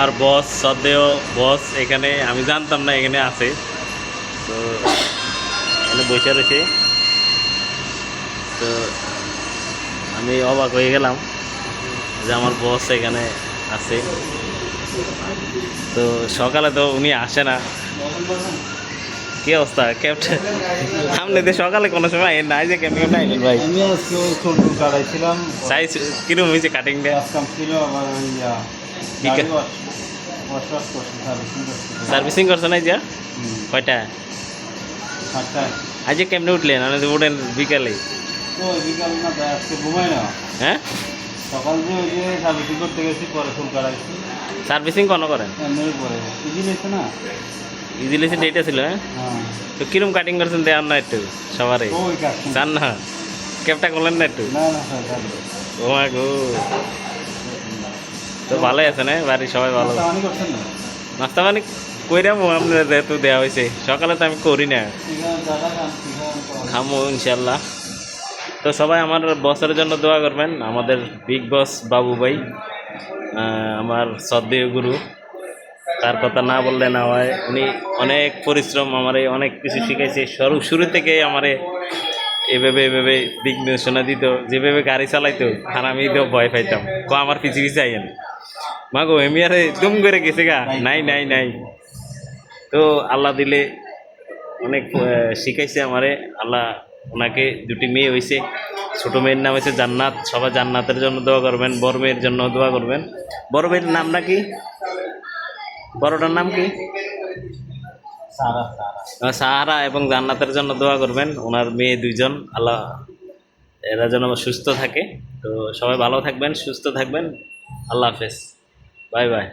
আমার বস সদ্দেও বস এখানে আমি জানতাম না এখানে আছে, তো এখানে বসে রয়েছে। তো আমি অবাক হয়ে গেলাম যে আমার বস এখানে আছে। তো সকালে তো উনি আসে না। কি অবস্থা ক্যাপ্টেন? আপনি তো সকালে কোনো সময় নাই যে কেমন আইলেন ভাই? আমি আজকে ওই চুল কাটাইছিলাম, সাইজ কিরম হয়েছে কাটিংটা? কাজ কাম ছিল, আবার ওই ঠিক গাড়ি আছে। ওয়াশ ওয়াশ করছি, সার্ভিসিং করছি। সার্ভিসিং করছে না যা? কয়টা? 7টায়। আজ কেমনে উঠলেন? আমি তো উঠেন বিকালে। তো ওই বিকাল না, আজকে ঘুমাই না। হ্যাঁ, সকাল দিয়ে ওই যে সার্ভিসিং করতে গেছি, পরে চুল কাটাইছি। সার্ভিসিং কোনো করেন? এমনি পরে ইজি লেছে না। ইজিলি সে ডেটা ছিল। হ্যাঁ, হ্যাঁ, তো কিরম কাটিং করছেন দেওয়ার না একটু সবারই? তো ওই কাজ জান না ক্যাপটা করলেন না একটু? না না স্যার, জানবে। ও মা গো। তো ভালোই আছে না বাড়ির সবাই? ভালো। নাস্তা করছেন না? নাস্তা পানি কইরাম আপনার যেহেতু দেওয়া হয়েছে, সকালে তো আমি করি না। ঠিকানা দাদা খান, ঠিকানা খামো ইনশাল্লাহ। তো সবাই আমার বসের জন্য দোয়া করবেন, আমাদের বিগ বস বাবু ভাই, আমার শ্রদ্ধেয় গুরু। তার কথা না বললে না হয়। উনি অনেক পরিশ্রম, আমারে অনেক কিছু শিখাইছে। শুরু থেকে আমারে এভাবে এভাবে দিক নির্দেশনা দিত, যেভাবে গাড়ি চালাইতো আর আমি তো ভয় পাইতাম। আমার পিছিয়ে পিছিয়ে আইয়েন মাগো এমি আরে দুম করে গেছে গা। নাই নাই নাই। তো আল্লাহ দিলে অনেক শিখাইছে আমারে আল্লাহ। ওনাকে দুটি মেয়ে হয়েছে, ছোটো মেয়ের নাম হয়েছে জান্নাত। সবাই জান্নাতের জন্য দোয়া করবেন, বড় মেয়ের জন্য দোয়া করবেন। বড় মেয়ের নাম নাকি? বড়টার নাম কি? সারা সারা। সাহারা এবং জান্নাতের জন্য দোয়া করবেন। ওনার মেয়ে দুইজন, আল্লাহ এরা যেন সুস্থ থাকে। তো সবাই ভালো থাকবেন, সুস্থ থাকবেন। আল্লাহ হাফেজ, বাই বাই।